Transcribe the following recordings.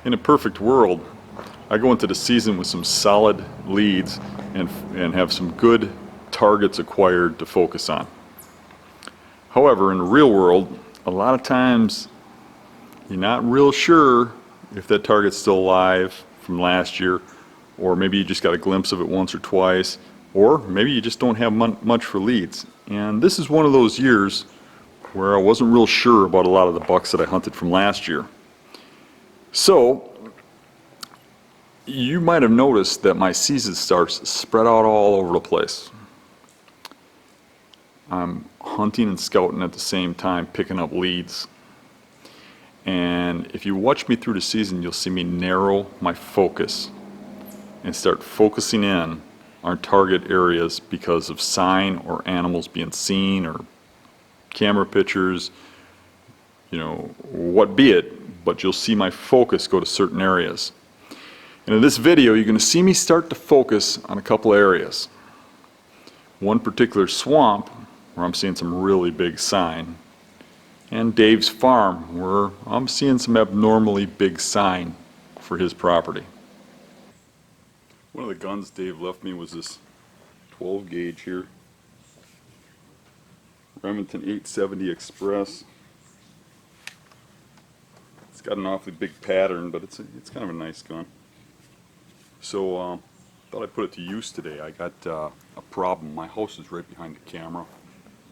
In a perfect world, I go into the season with some solid leads and have some good targets acquired to focus on. However, in the real world, a lot of times you're not real sure if that target's still alive from last year, or maybe you just got a glimpse of it once or twice, or maybe you just don't have much for leads. And this is one of those years where I wasn't real sure about a lot of the bucks that I hunted from last year. So you might have noticed that my season starts spread out all over the place. I'm hunting and scouting at the same time, picking up leads. And if you watch me through the season, you'll see me narrow my focus and start focusing in on target areas because of sign or animals being seen or camera pictures, what be it, but you'll see my focus go to certain areas. And in this video, you're going to see me start to focus on a couple areas. One particular swamp, where I'm seeing some really big sign, and Dave's farm, where I'm seeing some abnormally big sign for his property. One of the guns Dave left me was this 12 gauge here, Remington 870 Express. It's got an awfully big pattern, but it's kind of a nice gun. So thought I'd put it to use today. I got a problem. My house is right behind the camera,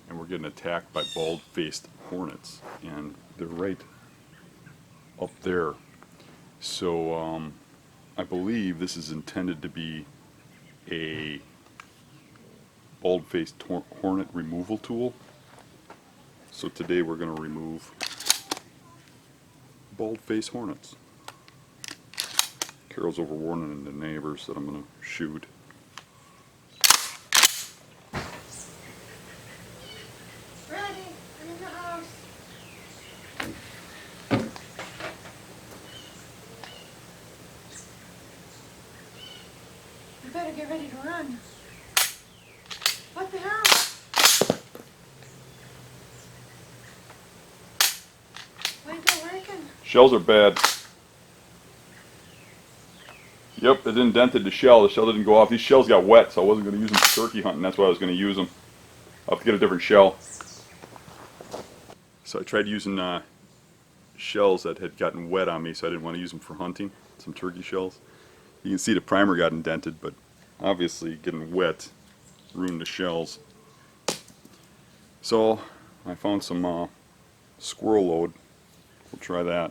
and we're getting attacked by bald-faced hornets, and they're right up there. So I believe this is intended to be a bald-faced hornet removal tool. So today we're going to remove bald-faced hornets. Carol's over warning the neighbors that I'm going to shoot. Ready, I'm in the house. You better get ready to run. What the hell? Why ain't that working? Shells are bad. Yep, it indented the shell. The shell didn't go off. These shells got wet, so I wasn't going to use them for turkey hunting. That's why I was going to use them. I'll have to get a different shell. So I tried using shells that had gotten wet on me, so I didn't want to use them for hunting. Some turkey shells. You can see the primer got indented, but obviously getting wet ruined the shells. So I found some squirrel load. We'll try that.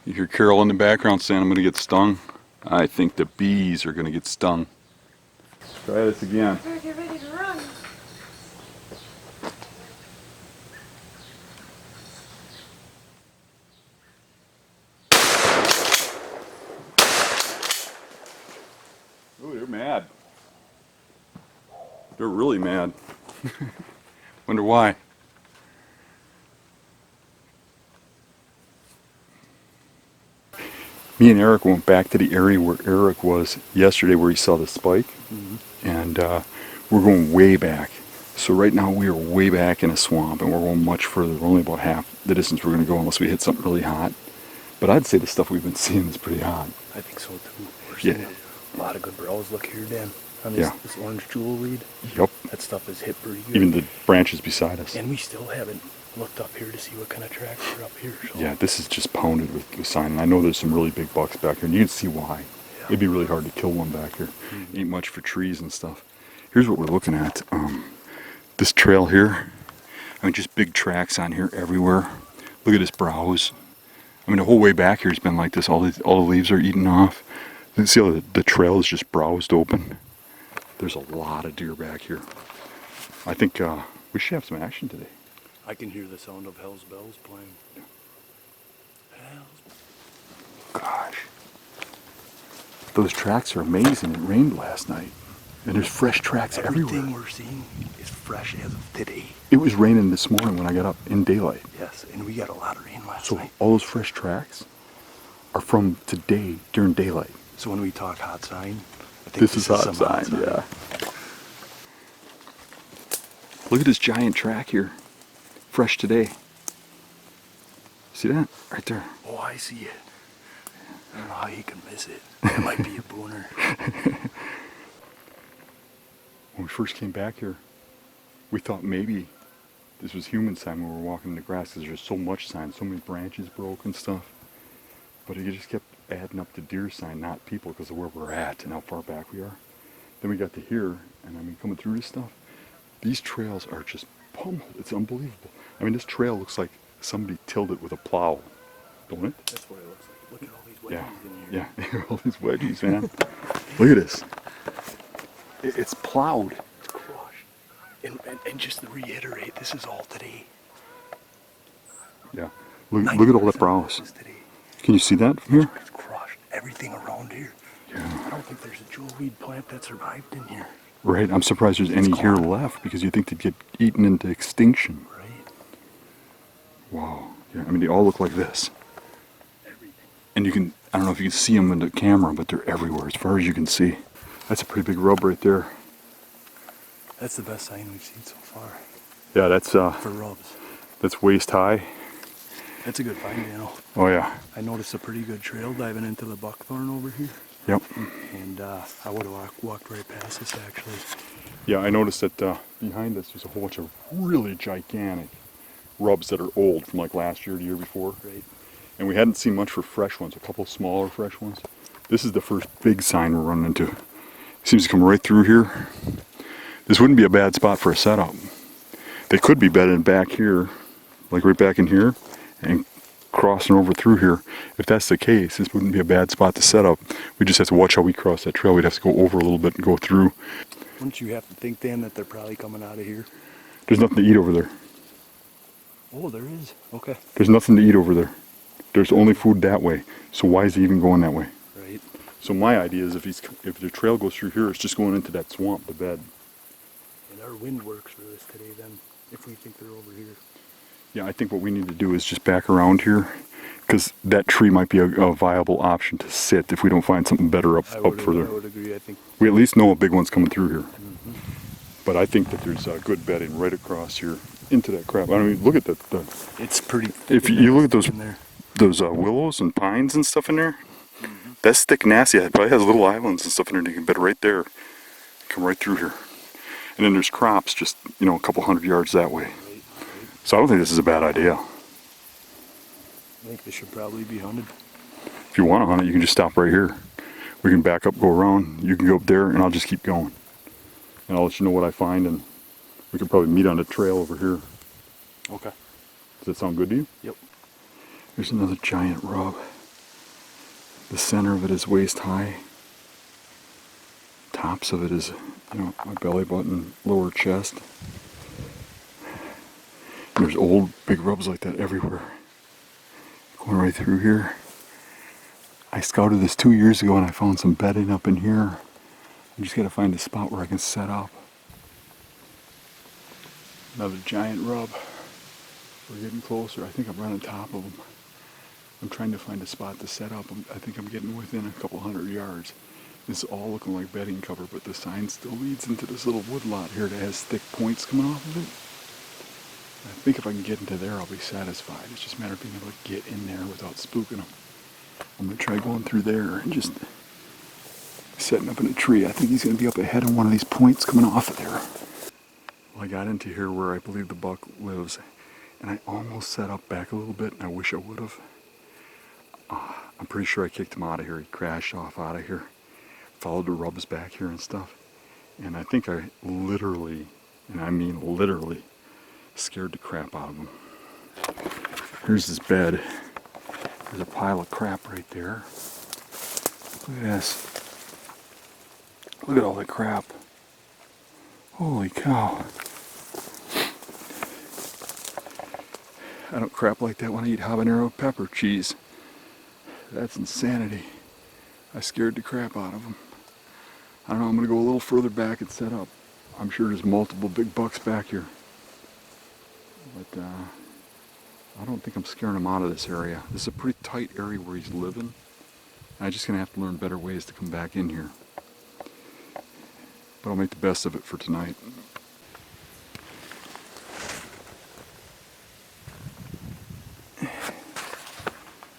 You hear Carol in the background saying I'm going to get stung. I think the bees are going to get stung. Try this again. You better get ready to run. Oh, they're mad. They're really mad. Wonder why. Me and Eric went back to the area where Eric was yesterday, where he saw the spike, and we're going way back. So right now we are way back in a swamp, and we're going much further. We're only about half the distance we're going to go unless we hit something really hot. But I'd say the stuff we've been seeing is pretty hot. I think so too. We're seeing a lot of good browse. Look here, Dan, on this orange jewel weed. Yep. That stuff is hit pretty good. Even the branches beside us. And we still haven't looked up here to see what kind of tracks are up here. So. Yeah, this is just pounded with sign, and I know there's some really big bucks back here, and you can see why. Yeah. It'd be really hard to kill one back here. Ain't much for trees and stuff. Here's what we're looking at. This trail here, I mean, just big tracks on here everywhere. Look at this browse. I mean, the whole way back here has been like this. All the leaves are eaten off. You see how the trail is just browsed open? There's a lot of deer back here. I think we should have some action today. I can hear the sound of Hell's Bells playing. Hell's... Gosh. Those tracks are amazing. It rained last night. And there's fresh tracks everywhere. Everything we're seeing is fresh as of today. It was raining this morning when I got up in daylight. Yes, and we got a lot of rain last So night. all those fresh tracks are from today during daylight. So when we talk hot sign, I think This is hot some sign, yeah. Look at this giant track here. Fresh today. See that? Right there. Oh, I see it. I don't know how you can miss it. That might be a booner. When we first came back here, we thought maybe this was human sign when we were walking in the grass because there's so much sign, so many branches broke and stuff. But it just kept adding up to deer sign, not people, because of where we're at and how far back we are. Then we got to here, and I mean, coming through this stuff, these trails are just pummeled. It's unbelievable. I mean, this trail looks like somebody tilled it with a plow, don't it? That's what it looks like. Look at all these wedges in here. Yeah, all these wedgies, man. Look at this. It's plowed. It's crushed. And just to reiterate, this is all today. Yeah. Look at all that browse. This is today. Can you see that from here? It's crushed. Everything around here. Yeah. I don't think there's a jewelweed plant that survived in here. Right. I'm surprised there's any here left because you think they'd get eaten into extinction. Right. Wow. Yeah. I mean, they all look like this. Everything. And you can, I don't know if you can see them in the camera, but they're everywhere as far as you can see. That's a pretty big rub right there. That's the best sign we've seen so far. Yeah, that's For rubs. that's waist high. That's a good find, Daniel. Oh yeah. I noticed a pretty good trail diving into the buckthorn over here. Yep. And I would have walked right past this actually. Yeah, I noticed that behind us there's a whole bunch of really gigantic rubs that are old from like last year, the year before. Right. And we hadn't seen much for fresh ones, a couple smaller fresh ones. This is the first big sign we're running into. It seems to come right through here. This wouldn't be a bad spot for a setup. They could be bedded back here, like right back in here, and crossing over through here. If that's the case, this wouldn't be a bad spot to set up. We just have to watch how we cross that trail. We'd have to go over a little bit and go through. Wouldn't you have to think, Dan, that they're probably coming out of here? There's nothing to eat over there. Oh, there is. Okay. There's nothing to eat over there. There's only food that way. So why is he even going that way? Right. So my idea is if the trail goes through here, it's just going into that swamp, the bed. And our wind works for this today then, if we think they're over here. Yeah, I think what we need to do is just back around here, because that tree might be a viable option to sit if we don't find something better up further. I would agree. I think. We at least know a big one's coming through here. But I think that there's good bedding right across here into that crap. I mean, look at the It's pretty. if you look at those in there. willows and pines and stuff in there, that's thick, nasty. It probably has little islands and stuff in there. You can bed right there, come right through here. And then there's crops just a couple 100 yards that way. So I don't think this is a bad idea. I think this should probably be hunted. If you want to hunt it, you can just stop right here. We can back up, go around. You can go up there, and I'll just keep going. And I'll let you know what I find, and we could probably meet on the trail over here. Okay. Does that sound good to you? Yep. There's another giant rub. The center of it is waist high. Tops of it is, my belly button, lower chest. And there's old big rubs like that everywhere. Going right through here. I scouted this 2 years ago and I found some bedding up in here. I just gotta find a spot where I can set up. Another giant rub. We're getting closer. I think I'm right on top of them. I'm trying to find a spot to set up. I think I'm getting within a couple 100 yards. This is all looking like bedding cover, but the sign still leads into this little wood lot here that has thick points coming off of it. I think if I can get into there, I'll be satisfied. It's just a matter of being able to get in there without spooking them. I'm going to try going through there and just setting up in a tree. I think he's going to be up ahead on one of these points coming off of there. Well, I got into here where I believe the buck lives, and I almost set up back a little bit, and I wish I would have. I'm pretty sure I kicked him out of here. He crashed off out of here. Followed the rubs back here and stuff. And I think I literally, and I mean literally, scared the crap out of him. Here's his bed. There's a pile of crap right there. Look at this. Look at all that crap. Holy cow. I don't crap like that when I eat habanero pepper cheese. That's insanity. I scared the crap out of him. I don't know, I'm going to go a little further back and set up. I'm sure there's multiple big bucks back here. But I don't think I'm scaring him out of this area. This is a pretty tight area where he's living. And I'm just going to have to learn better ways to come back in here. but I'll make the best of it for tonight.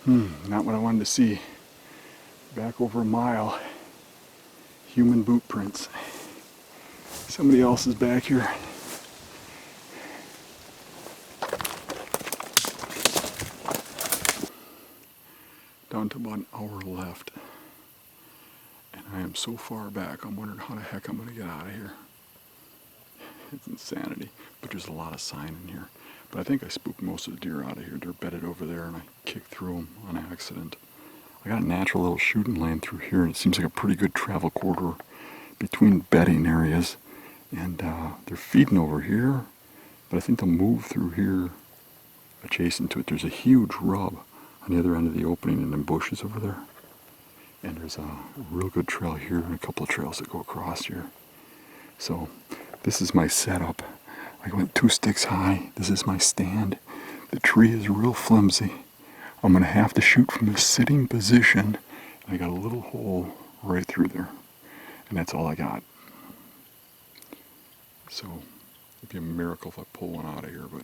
Not what I wanted to see. Back over a mile. Human boot prints. Somebody else is back here. Down to about an hour left. And I am so far back, I'm wondering how the heck I'm going to get out of here. It's insanity. But there's a lot of sign in here. But I think I spooked most of the deer out of here. They're bedded over there and I kicked through them on accident. I got a natural little shooting lane through here, and it seems like a pretty good travel corridor between bedding areas. And they're feeding over here, but I think they'll move through here adjacent to it. There's a huge rub on the other end of the opening and then bushes over there. And there's a real good trail here and a couple of trails that go across here. So this is my setup. I went 2 sticks high. This is my stand. The tree is real flimsy. I'm going to have to shoot from a sitting position. I got a little hole right through there. And that's all I got. So it'd be a miracle if I pull one out of here, but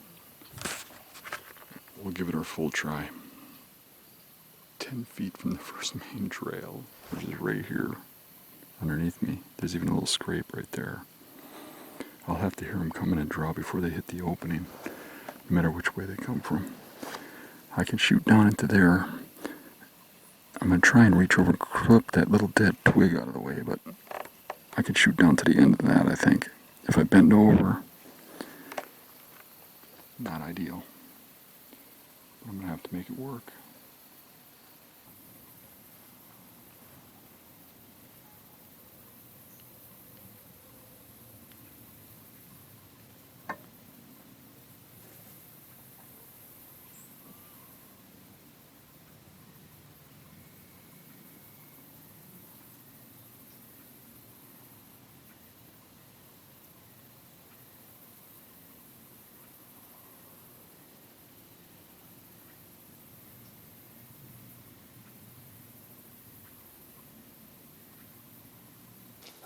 we'll give it our full try. 10 feet from the first main trail, which is right here underneath me. There's even a little scrape right there. I'll have to hear them coming and draw before they hit the opening, no matter which way they come from. I can shoot down into there. I'm going to try and reach over and clip that little dead twig out of the way, but I could shoot down to the end of that, I think. If I bend over, not ideal. I'm going to have to make it work.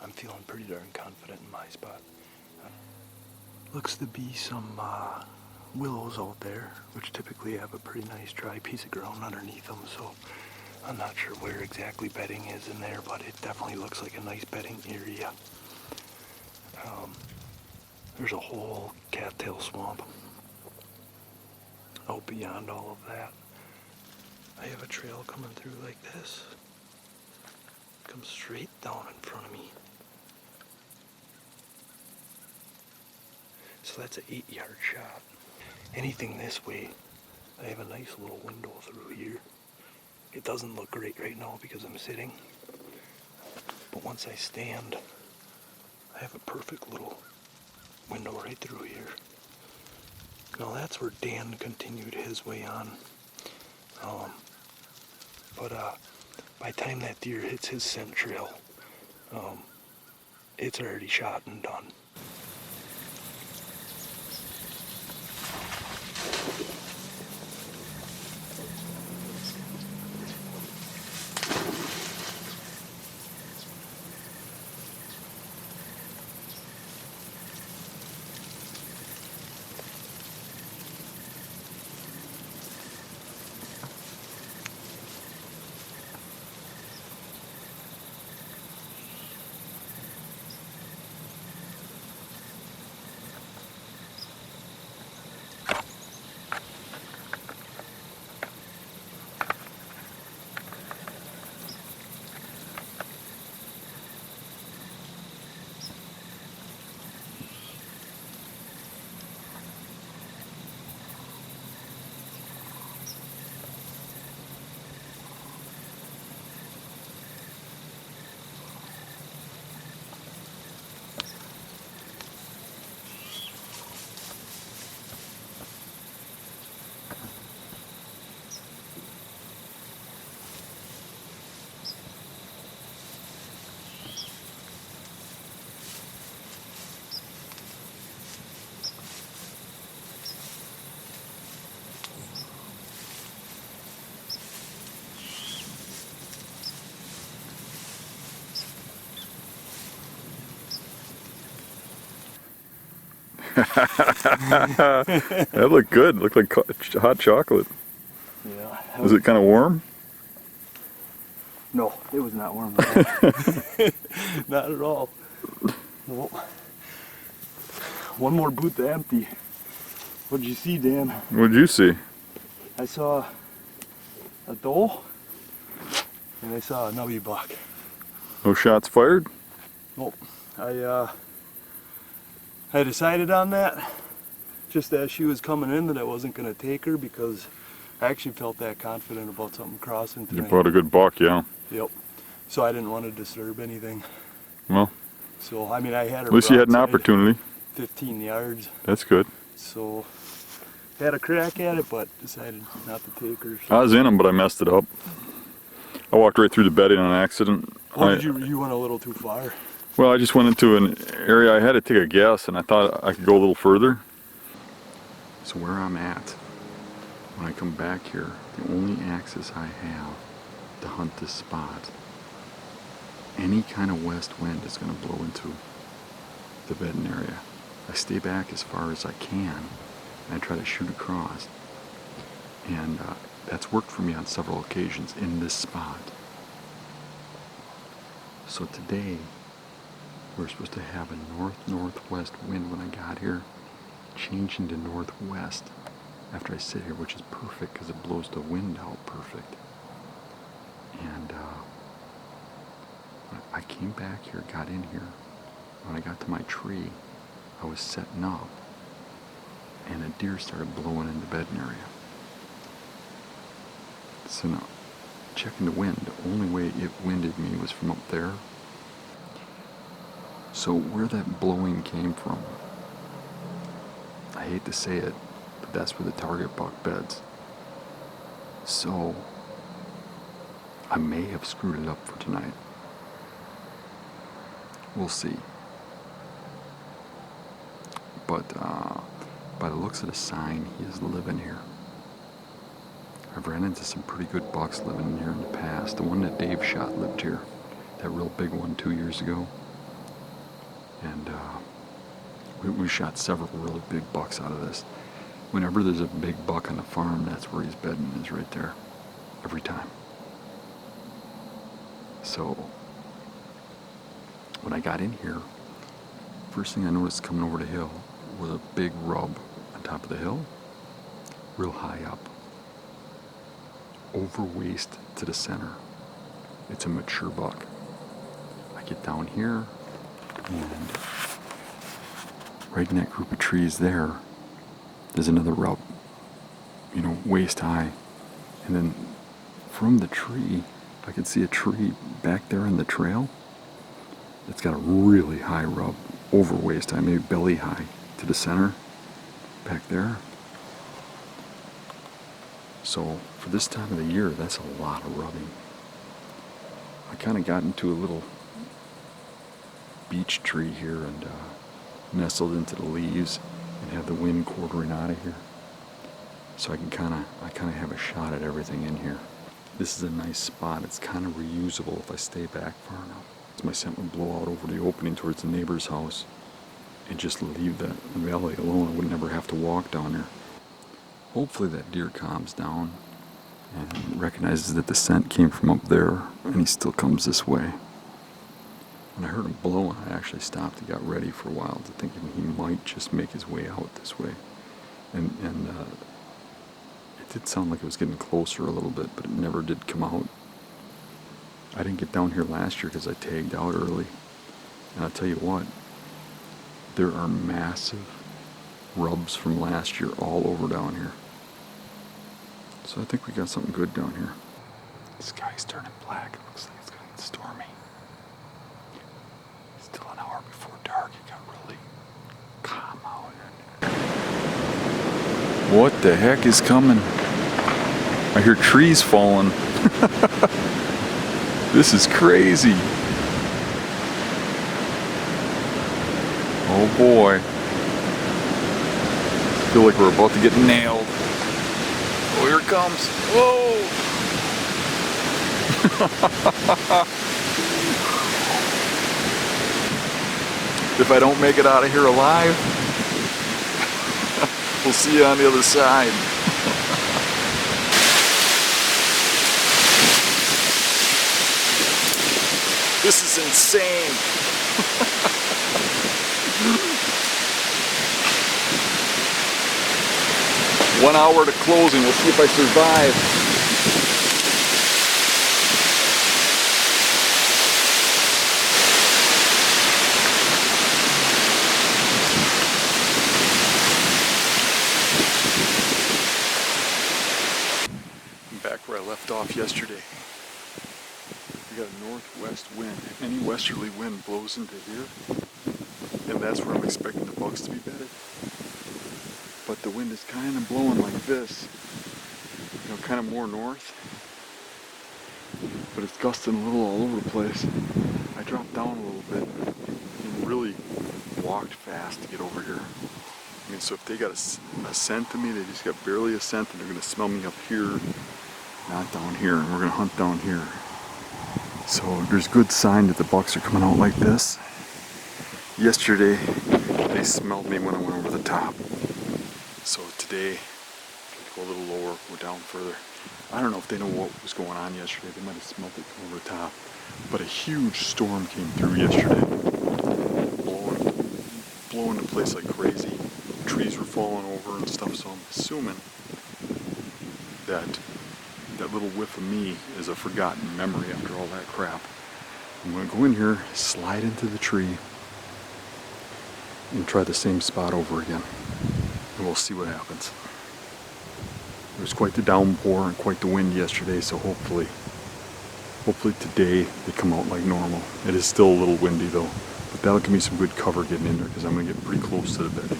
I'm feeling pretty darn confident in my spot. Looks to be some willows out there, which typically have a pretty nice dry piece of ground underneath them, so I'm not sure where exactly bedding is in there, but it definitely looks like a nice bedding area. There's a whole cattail swamp out beyond all of that. I have a trail coming through like this. Comes straight down in front of me. So that's an 8-yard shot. Anything this way, I have a nice little window through here. It doesn't look great right now because I'm sitting. But once I stand, I have a perfect little window right through here. Now that's where Dan continued his way on. But by the time that deer hits his scent trail, it's already shot and done. That looked good. Looked like hot chocolate. Yeah. Was it kind of warm? No, it was not warm. Not at all. No. One more boot to empty. What did you see, Dan? What'd you see? I saw a doe and I saw a nubby buck. No shots fired? Nope. I decided on that just as she was coming in that I wasn't going to take her because I actually felt that confident about something crossing You tonight. brought a good buck, yeah. Yep. So I didn't want to disturb anything. Well, So, I mean, I had her at least you had an broadside, opportunity. 15 yards. That's good. So, had a crack at it, but decided not to take her. So. I was in them, but I messed it up. I walked right through the bedding on accident. Oh, you went a little too far. Well, I just went into an area I had to take a guess, and I thought I could go a little further. So where I'm at, when I come back here, the only access I have to hunt this spot, any kind of west wind is going to blow into the bedding area. I stay back as far as I can, and I try to shoot across. And that's worked for me on several occasions in this spot. So today, we're supposed to have a north-northwest wind when I got here, changing to northwest after I sit here, which is perfect because it blows the wind out perfect. And when I came back here, got in here, when I got to my tree, I was setting up, and a deer started blowing in the bedding area. So now, checking the wind, the only way it winded me was from up there. So where that blowing came from, I hate to say it, but that's where the target buck beds. So I may have screwed it up for tonight. We'll see. But by the looks of the sign, he is living here. I've ran into some pretty good bucks living in here in the past. The one that Dave shot lived here. That real big one 2 years ago. And we shot several really big bucks out of this. Whenever there's a big buck on the farm, that's where he's bedding, is right there. Every time. So, when I got in here, first thing I noticed coming over the hill was a big rub on top of the hill, real high up. Over waist to the center. It's a mature buck. I get down here, and right in that group of trees there's another rub, waist high. And then from the tree, I could see a tree back there on the trail. It's got a really high rub, over waist high, maybe belly high to the center, back there. So for this time of the year, that's a lot of rubbing. I kind of got into a little beech tree here and nestled into the leaves and have the wind quartering out of here. So I kind of have a shot at everything in here. This is a nice spot. It's kind of reusable if I stay back far enough. My scent would blow out over the opening towards the neighbor's house and just leave that valley alone. I would never have to walk down there. Hopefully that deer calms down and recognizes that the scent came from up there and he still comes this way. When I heard him blowing, I actually stopped and got ready for a while to thinking he might just make his way out this way. And it did sound like it was getting closer a little bit, but it never did come out. I didn't get down here last year because I tagged out early. And I'll tell you what, there are massive rubs from last year all over down here. So I think we got something good down here. The sky's turning black. It looks like it's going to get stormy. Still an hour before dark. It got really calm out. What the heck is coming? I hear trees falling. This is crazy. Oh boy. I feel like we're about to get nailed. Oh, here it comes. Whoa! If I don't make it out of here alive, We'll see you on the other side. This is insane. 1 hour to closing. We'll see if I survive. Back where I left off yesterday. We got a northwest wind. Any westerly wind blows into here, and that's where I'm expecting the bucks to be bedded. But the wind is kind of blowing like this, kind of more north, but it's gusting a little all over the place. I dropped down a little bit and really walked fast to get over here. I mean, so if they got a scent to me, they just got barely a scent, and they're going to smell me up here, not down here, and we're going to hunt down here. So there's good sign that the bucks are coming out like this. Yesterday, they smelled me when I went over the top. So today, go a little lower, go down further. I don't know if they know what was going on yesterday. They might have smelled it from over the top. But a huge storm came through yesterday, blowing the place like crazy. Trees were falling over and stuff, so I'm assuming that little whiff of me is a forgotten memory after all that crap. I'm going to go in here, slide into the tree, and try the same spot over again. And we'll see what happens. There was quite the downpour and quite the wind yesterday, so hopefully today they come out like normal. It is still a little windy though, but that'll give me some good cover getting in there because I'm going to get pretty close to the bedding.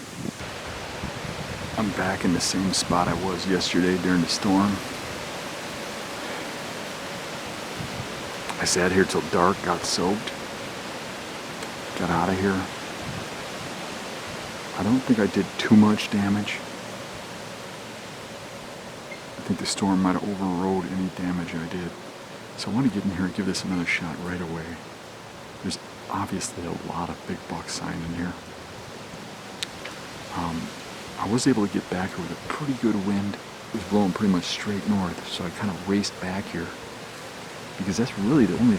I'm back in the same spot I was yesterday during the storm. I sat here till dark, got soaked, got out of here. I don't think I did too much damage. I think the storm might have overrode any damage I did. So I want to get in here and give this another shot right away. There's obviously a lot of big buck sign in here. I was able to get back here with a pretty good wind. It was blowing pretty much straight north, so I kind of raced back here because that's really the only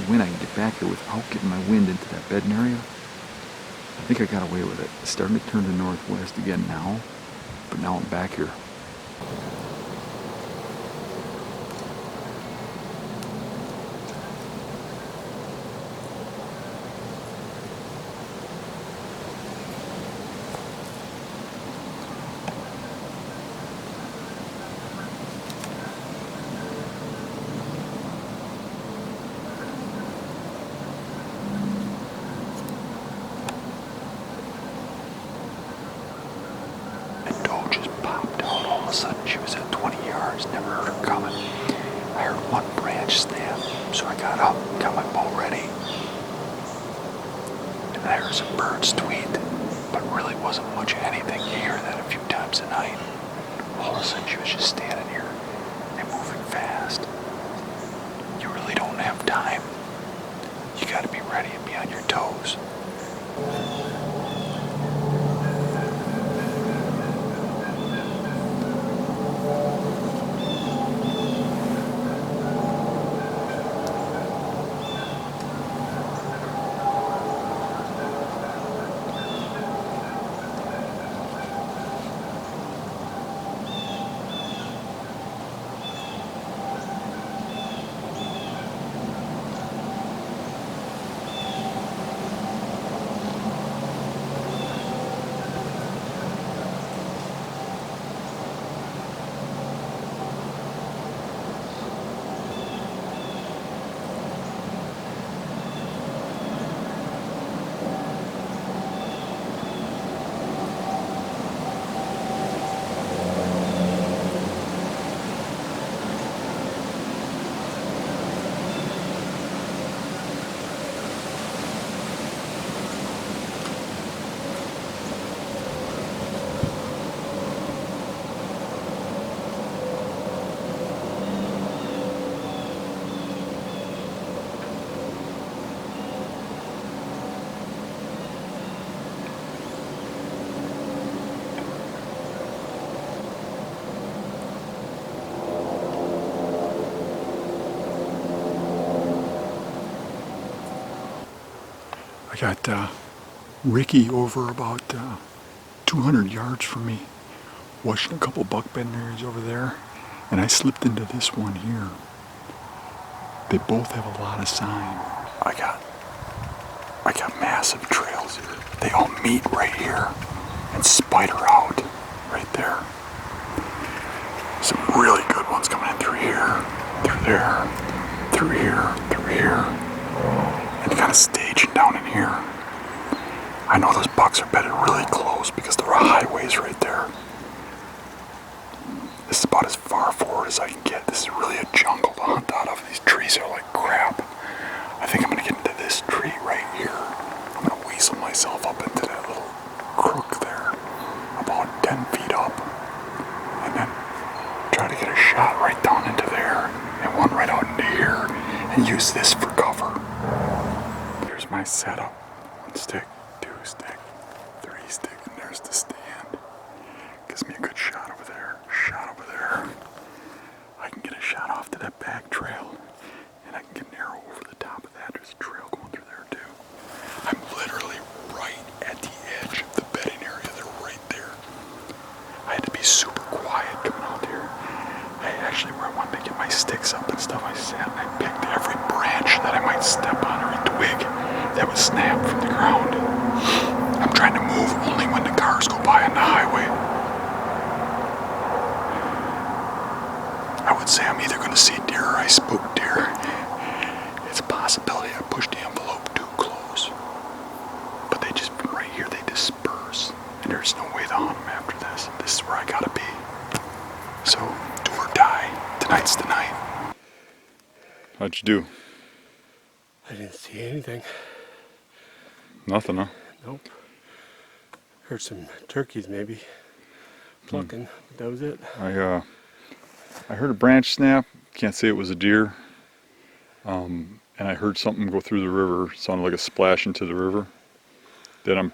wind I can get back here without getting my wind into that bedding area. I think I got away with it. It's starting to turn to northwest again now, but now I'm back here. All of a sudden she was at 20 yards, never heard her coming. I heard one branch snap, so I got up, got my bow ready. And I heard some birds tweet, but really wasn't much of anything. You hear that a few times a night. All of a sudden she was just standing here and moving fast. You really don't have time. You gotta be ready and be on your toes. I got Ricky over about 200 yards from me, watching a couple buck bedding areas over there, and I slipped into this one here. They both have a lot of sign. I got massive trails here. They all meet right here and spider out right there. Some really good ones coming in through here, through there, through here, through here, and kind of staging down in here. I know those bucks are bedded really close because there are highways right there. This is about as far forward as I can get. This is really a jungle to hunt out of. These trees are like crap. I think I'm gonna get into this tree right here. I'm gonna weasel myself up into that little crook there, about 10 feet up, and then try to get a shot right down into there, and one right out into here, and use this for cover. Here's my setup. 1 stick, 2 stick, 3 stick, and there's the stand. Gives me a good shot over there, shot over there. I can get a shot off to that back trail, and I can get narrow over the top of that. There's a trail going through there too. I'm literally right at the edge of the bedding area. They're right there. I had to be super quiet coming out here. I actually, where I wanted to get my sticks up and stuff, I sat and I picked every branch that I might step on, or a twig that would snap from the ground. I'm trying to move only when the cars go by on the highway. I would say I'm either going to see deer or I spook deer. It's a possibility I pushed the envelope too close. But they just, from right here, they disperse. And there's no way to hunt them after this. This is where I gotta be. So, do or die. Tonight's the night. How'd you do? I didn't see anything. Nothing, huh? Nope. Heard some turkeys maybe plucking, but that was it. I heard a branch snap. Can't say it was a deer. And I heard something go through the river. It sounded like a splash into the river. That I'm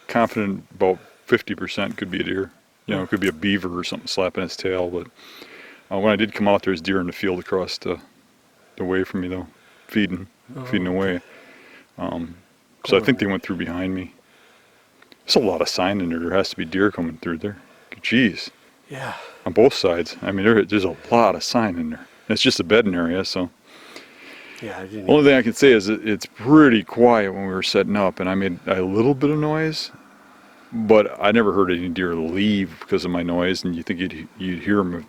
confident about 50% could be a deer. You know, it could be a beaver or something slapping its tail. But when I did come out, there's deer in the field across the way from me, though, feeding away. So I think they went through behind me. There's a lot of sign in there. There has to be deer coming through there. Jeez. Yeah. On both sides. I mean, there's a lot of sign in there. And it's just a bedding area, so. Yeah, I didn't. Only thing I can say is it's pretty quiet when we were setting up, and I made a little bit of noise, but I never heard any deer leave because of my noise, and you think you'd hear them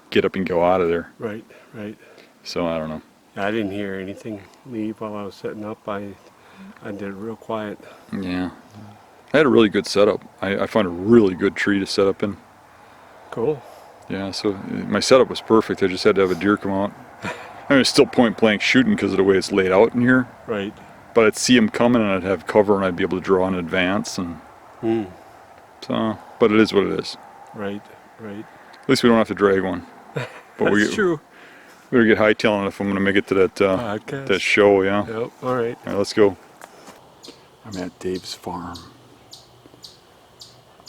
get up and go out of there. Right, right. So I don't know. I didn't hear anything leave while I was setting up. I did it real quiet. Yeah. I had a really good setup. I found a really good tree to set up in. Cool. Yeah, so my setup was perfect. I just had to have a deer come out. I mean, it's still point blank shooting because of the way it's laid out in here. Right. But I'd see him coming and I'd have cover and I'd be able to draw in advance. And so, but it is what it is. Right, right. At least we don't have to drag one. But That's true. We better get hightailing if I'm going to make it to that show, yeah. Yep, all right. All right, let's go. I'm at Dave's farm.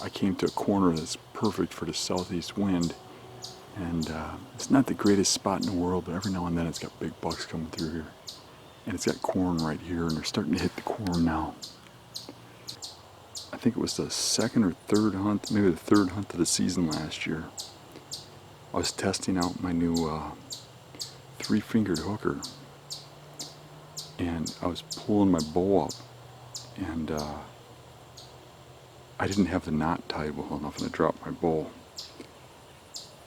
I came to a corner that's perfect for the southeast wind. And it's not the greatest spot in the world, but every now and then it's got big bucks coming through here. And it's got corn right here, and they're starting to hit the corn now. I think it was the second or third hunt, maybe the third hunt of the season last year. I was testing out my new three-fingered hooker. And I was pulling my bow up, and I didn't have the knot tied well enough, and I dropped my bow.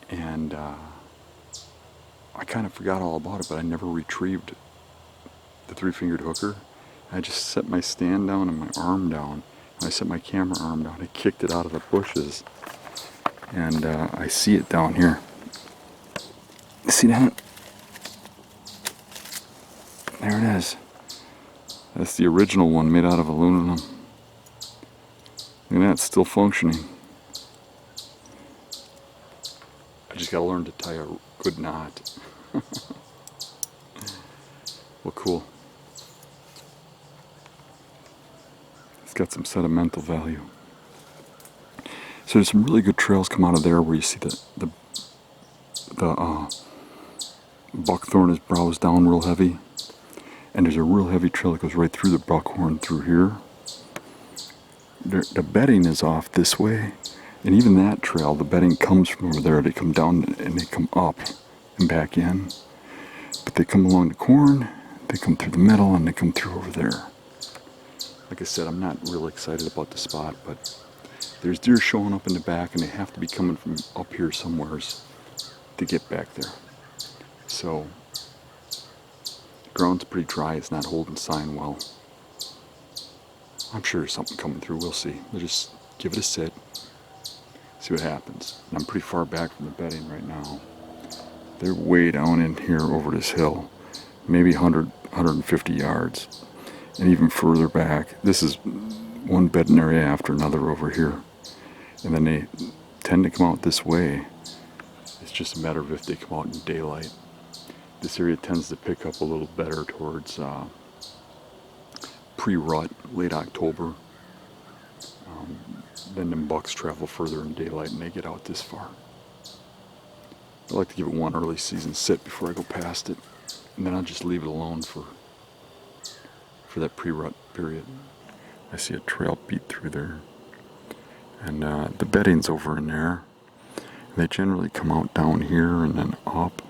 And I kind of forgot all about it, but I never retrieved the three-fingered hooker. I just set my stand down and my arm down, and I set my camera arm down. I kicked it out of the bushes, and I see it down here. You see that? There it is. That's the original one made out of aluminum. Look at that, it's still functioning. I just gotta learn to tie a good knot. Well, cool. It's got some sentimental value. So there's some really good trails come out of there where you see the buckthorn is browsed down real heavy. And there's a real heavy trail that goes right through the buckhorn through here. The bedding is off this way. And even that trail, the bedding comes from over there. They come down and they come up and back in. But they come along the corn, they come through the middle, and they come through over there. Like I said, I'm not real excited about the spot, but there's deer showing up in the back, and they have to be coming from up here somewheres to get back there. So, the ground's pretty dry. It's not holding sign well. I'm sure there's something coming through. We'll see. We'll just give it a sit, see what happens. And I'm pretty far back from the bedding right now. They're way down in here over this hill, maybe 100, 150 yards. And even further back, this is one bedding area after another over here. And then they tend to come out this way. It's just a matter of if they come out in daylight. This area tends to pick up a little better towards pre-rut, late October. Then the bucks travel further in daylight and they get out this far. I like to give it one early season sit before I go past it. And then I'll just leave it alone for that pre-rut period. I see a trail beat through there. And the bedding's over in there. They generally come out down here and then up,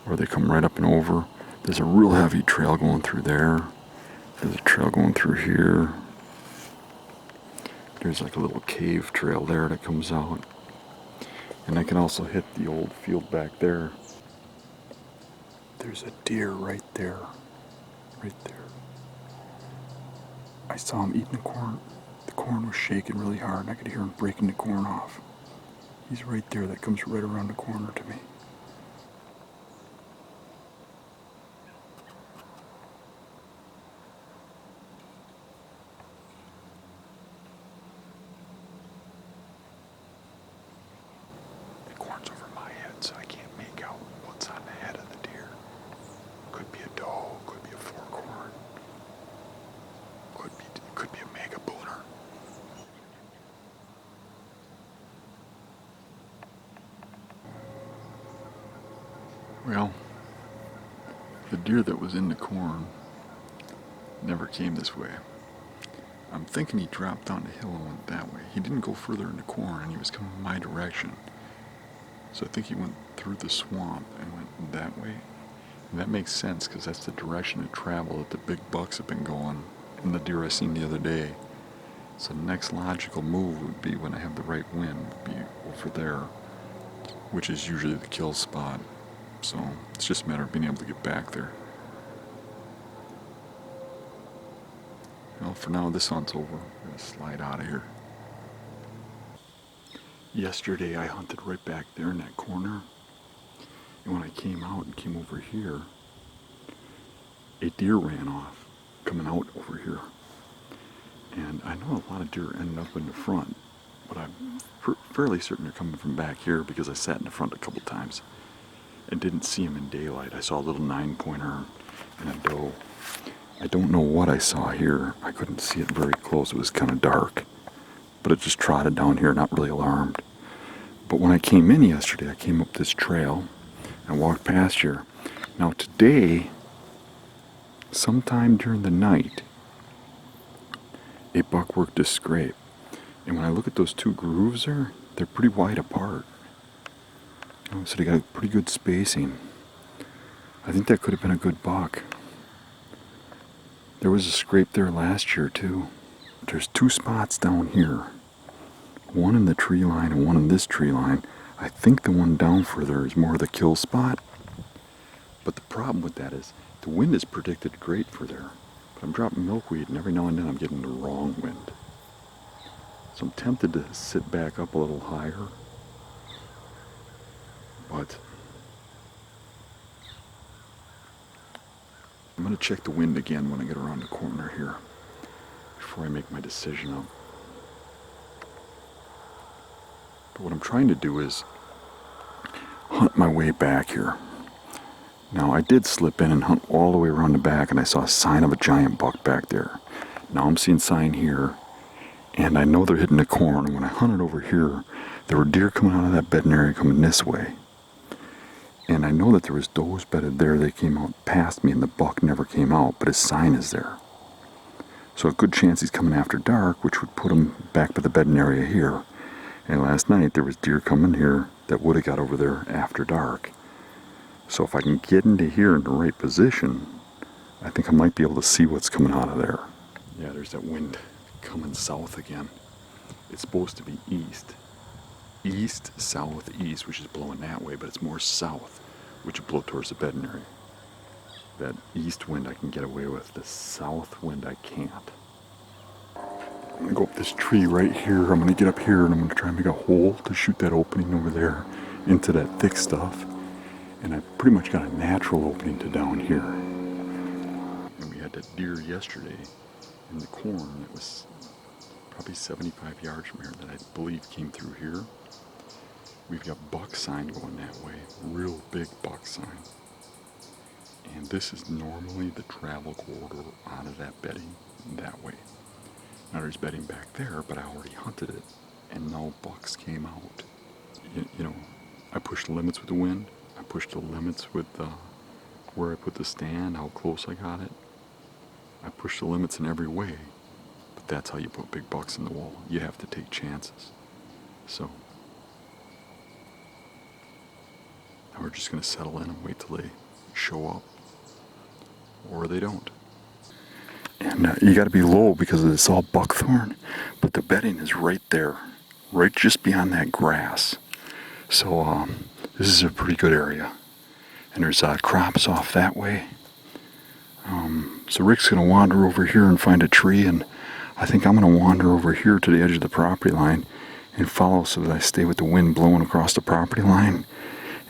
or they come right up and over. There's a real heavy trail going through there. There's a trail going through here. There's like a little cave trail there that comes out. And I can also hit the old field back there. There's a deer right there. Right there. I saw him eating the corn. The corn was shaking really hard and I could hear him breaking the corn off. He's right there. That comes right around the corner to me. The corn's over my head, so I can't make out what's on the head of the deer. Could be a doe, could be a forkhorn, could be a mega booner. Well, the deer that was in the corn never came this way. I'm thinking he dropped down the hill and went that way. He didn't go further in the corn and he was coming my direction. So I think he went through the swamp and went that way. And that makes sense because that's the direction of travel that the big bucks have been going and the deer I seen the other day. So the next logical move would be when I have the right wind, would be over there, which is usually the kill spot. So it's just a matter of being able to get back there. Well, for now, this hunt's over. I'm going to slide out of here. Yesterday, I hunted right back there in that corner. And when I came out and came over here, a deer ran off, coming out over here. And I know a lot of deer ended up in the front, but I'm fairly certain they're coming from back here because I sat in the front a couple times and didn't see him in daylight. I saw a little 9-pointer and a doe. I don't know what I saw here. I couldn't see it very close. It was kind of dark. But it just trotted down here, not really alarmed. But when I came in yesterday, I came up this trail and walked past here. Now today, sometime during the night, a buck worked a scrape. And when I look at those two grooves there, they're pretty wide apart. So they got a pretty good spacing. I think that could have been a good buck. There was a scrape there last year too. There's two spots down here. One in the tree line and one in this tree line. I think the one down further is more the kill spot. But the problem with that is the wind is predicted great for there. But I'm dropping milkweed and every now and then I'm getting the wrong wind. So I'm tempted to sit back up a little higher. But I'm going to check the wind again when I get around the corner here before I make my decision up. But what I'm trying to do is hunt my way back here. Now I did slip in and hunt all the way around the back and I saw a sign of a giant buck back there. Now I'm seeing sign here and I know they're hitting the corn. And when I hunted over here, there were deer coming out of that bedding area coming this way. And I know that there was does bedded there. They came out past me and the buck never came out, but his sign is there. So a good chance he's coming after dark, which would put him back by the bedding area here. And last night there was deer coming here that would have got over there after dark. So if I can get into here in the right position, I think I might be able to see what's coming out of there. Yeah, there's that wind coming south again. It's supposed to be east. East, southeast, which is blowing that way, but it's more south, which would blow towards the bedding area. That east wind I can get away with. The south wind I can't. I'm gonna go up this tree right here. I'm gonna get up here and I'm gonna try and make a hole to shoot that opening over there into that thick stuff. And I pretty much got a natural opening to down here. And we had that deer yesterday in the corn that was probably 75 yards from here that I believe came through here. We've got buck sign going that way, real big buck sign. And this is normally the travel corridor out of that bedding that way. Now there's bedding back there, but I already hunted it and no bucks came out. You know, I pushed the limits with the wind. I pushed the limits with where I put the stand, how close I got it. I pushed the limits in every way, but that's how you put big bucks in the wall. You have to take chances. So now we're just gonna settle in and wait till they show up, or they don't. And you got to be low because it's all buckthorn, but the bedding is right there, right just beyond that grass. So this is a pretty good area. And there's crops off that way. So Rick's going to wander over here and find a tree, and I think I'm going to wander over here to the edge of the property line and follow so that I stay with the wind blowing across the property line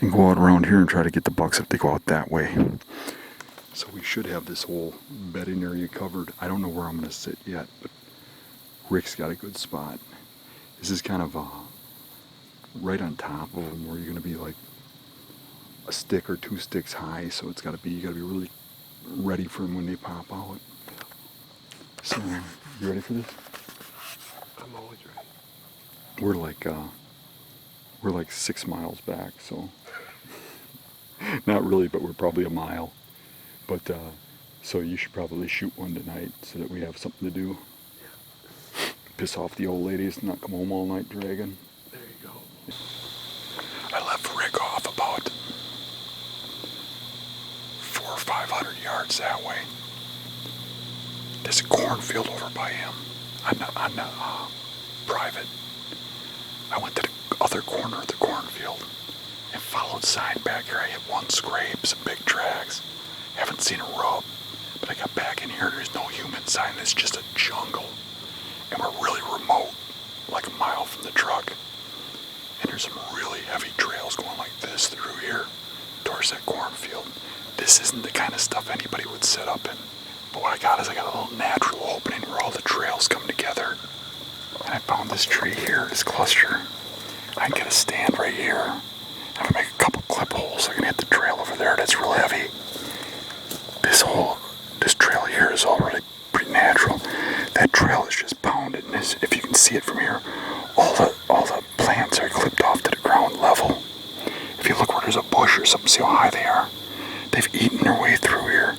and go out around here and try to get the bucks if they go out that way. So we should have this whole bedding area covered. I don't know where I'm going to sit yet, but Rick's got a good spot. This is kind of right on top of them, where you're going to be like a stick or two sticks high. So it's got to be, you got to be really ready for them when they pop out. So you ready for this? I'm always ready. We're like 6 miles back, so not really, but we're probably a mile. But so you should probably shoot one tonight so that we have something to do. Piss off the old ladies and not come home all night dragging. There you go. I left Rick off about 400 or 500 yards that way. There's a cornfield over by him on the private. I went to the other corner of the cornfield and followed sign back here. I hit one scrape, some big tracks. Haven't seen a rub, but I got back in here. There's no human sign. It's just a jungle, and we're really remote, like a mile from the truck. And there's some really heavy trails going like this through here towards that cornfield. This isn't the kind of stuff anybody would set up in. But what I got is I got a little natural opening where all the trails come together. And I found this tree here, this cluster. I can get a stand right here. I can make a couple clip holes. I can hit the trail over there. That's real heavy. This trail here is already pretty natural. That trail is just pounded, and if you can see it from here, all the plants are clipped off to the ground level. If you look where there's a bush or something, see how high they are. They've eaten their way through here.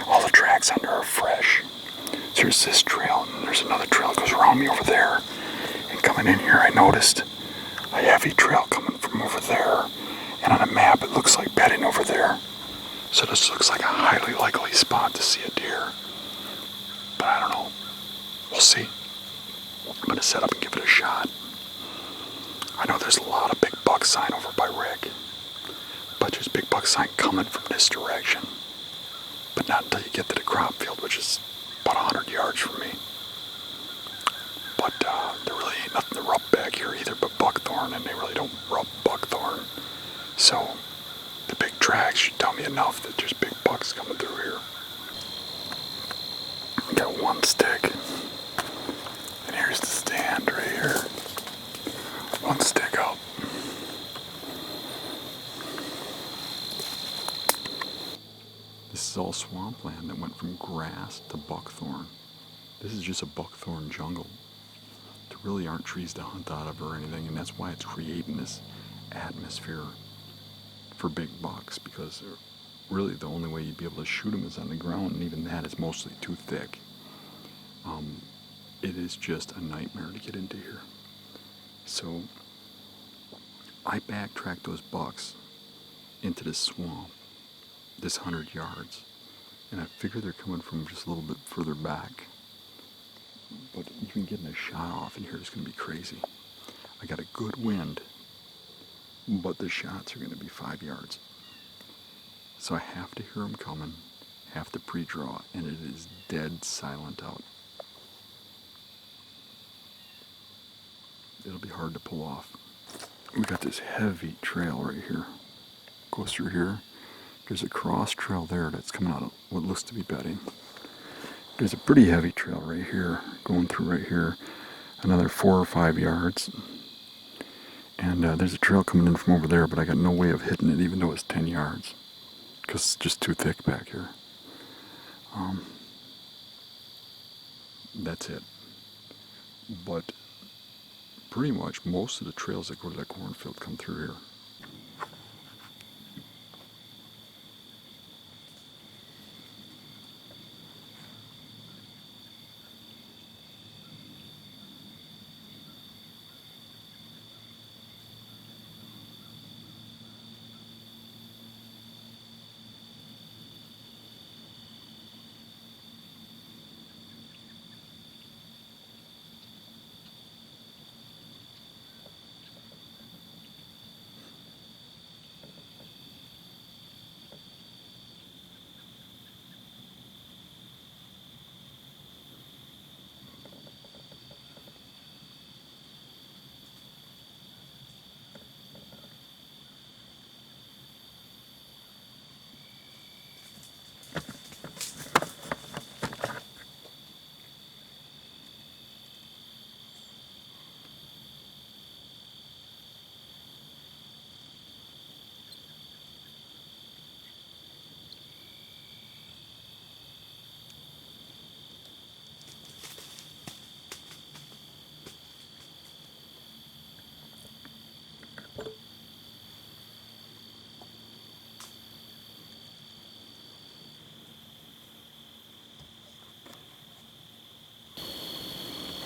All the tracks under are fresh. So there's this trail, and there's another trail that goes around me over there. And coming in here, I noticed a heavy trail coming from over there. And on a map, it looks like bedding over there. So this looks like a highly likely spot to see a deer. But I don't know. We'll see. I'm going to set up and give it a shot. I know there's a lot of big buck sign over by Rick. But there's big buck sign coming from this direction. But not until you get to the crop field, which is about 100 yards from me. But there really ain't nothing to rub back here either but buckthorn, and they really don't rub buckthorn. So the big tracks should tell me enough that there's big bucks coming through here. Got one stick. And here's the stand right here. One stick up. This is all swampland that went from grass to buckthorn. This is just a buckthorn jungle. There really aren't trees to hunt out of or anything, and that's why it's creating this atmosphere for big bucks, because really the only way you'd be able to shoot them is on the ground, and even that is mostly too thick. It is just a nightmare to get into here. So I backtracked those bucks into this swamp, this 100 yards, and I figure they're coming from just a little bit further back. But even getting a shot off in here is going to be crazy. I got a good wind, but the shots are going to be 5 yards. So I have to hear them coming, have to pre-draw, and it is dead silent out. It'll be hard to pull off. We got this heavy trail right here. Goes through here. There's a cross trail there that's coming out of what looks to be bedding. There's a pretty heavy trail right here, going through right here. Another 4 or 5 yards. And there's a trail coming in from over there, but I got no way of hitting it, even though it's 10 yards. Because it's just too thick back here. That's it. But pretty much most of the trails that go to that cornfield come through here.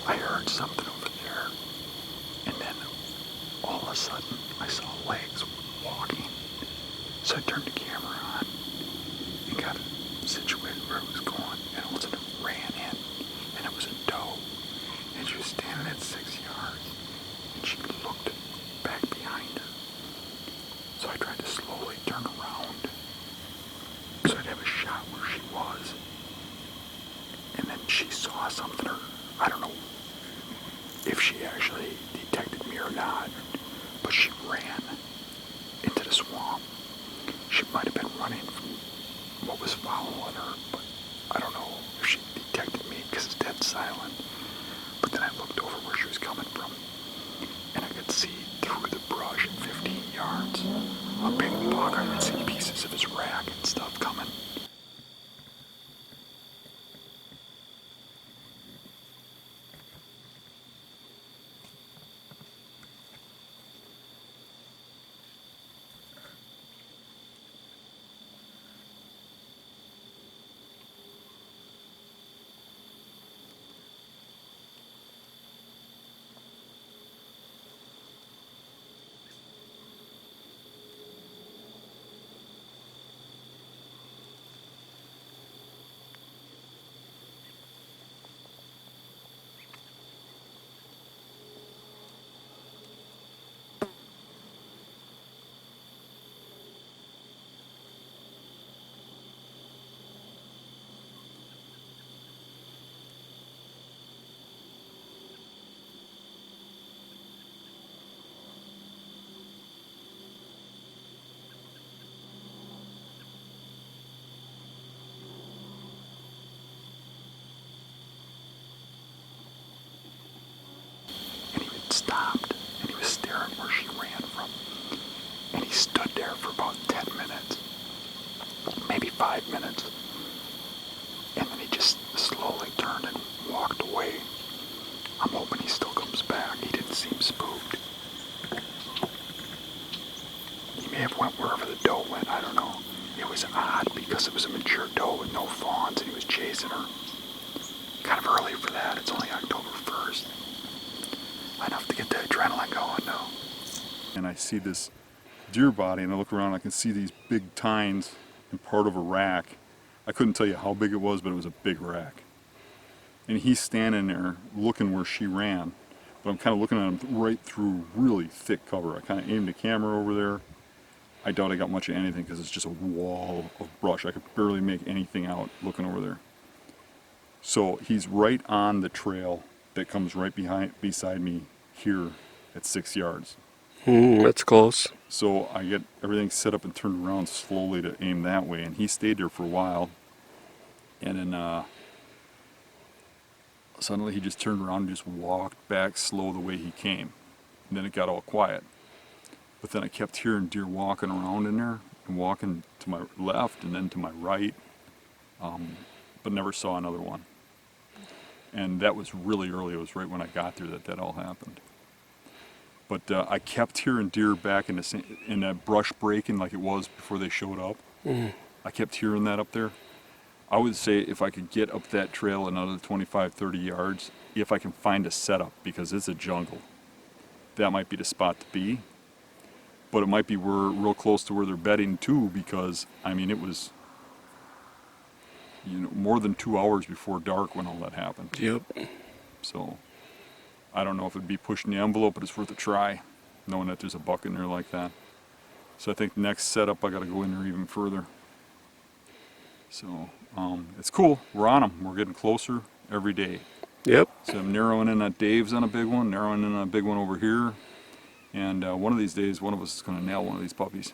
I heard something over there, and then all of a sudden I saw legs walking. So I turned the camera on and got it situated where it was going, and all of a sudden it ran in, and it was a doe, and she was standing at 6 yards, and she looked back behind her. So I tried to slowly turn around so I'd have a shot where she was, and then she saw something, or I don't know if she actually detected me or not, but she ran into the swamp. She might have been running from what was following her, but I don't know if she detected me because it's dead silent. But then I looked over where she was coming from, and I could see through the brush at 15 yards a big buck. I could see pieces of his rack and stuff coming. Stopped, and he was staring where she ran from, and he stood there for about 10 minutes, maybe 5 minutes, and then he just slowly turned and walked away. I'm hoping he still comes back. He didn't seem spooked. He may have went wherever the guess it was a mature doe with no fawns, and he was chasing her. Kind of early for that. It's only October 1st. Enough to get the adrenaline going, though. And I see this deer body, and I look around, I can see these big tines and part of a rack. I couldn't tell you how big it was, but it was a big rack. And he's standing there looking where she ran. But I'm kind of looking at him right through really thick cover. I kind of aimed the camera over there. I doubt I got much of anything because it's just a wall of brush. I could barely make anything out looking over there. So he's right on the trail that comes right beside me here at 6 yards. That's close. So I get everything set up and turned around slowly to aim that way, and he stayed there for a while. And then suddenly he just turned around and just walked back slow the way he came. And then it got all quiet. But then I kept hearing deer walking around in there and walking to my left and then to my right, but never saw another one. And that was really early. It was right when I got there that all happened. But I kept hearing deer back in that brush breaking like it was before they showed up. I kept hearing that up there. I would say if I could get up that trail another 25, 30 yards, if I can find a setup, because it's a jungle, that might be the spot to be. But it might be real close to where they're bedding too, because I mean it was, more than 2 hours before dark when all that happened. Yep. So I don't know if it'd be pushing the envelope, but it's worth a try, knowing that there's a buck in there like that. So I think next setup I got to go in there even further. So it's cool. We're on them. We're getting closer every day. Yep. So I'm narrowing in on Dave's on a big one, narrowing in on a big one over here. And one of these days, one of us is going to nail one of these puppies.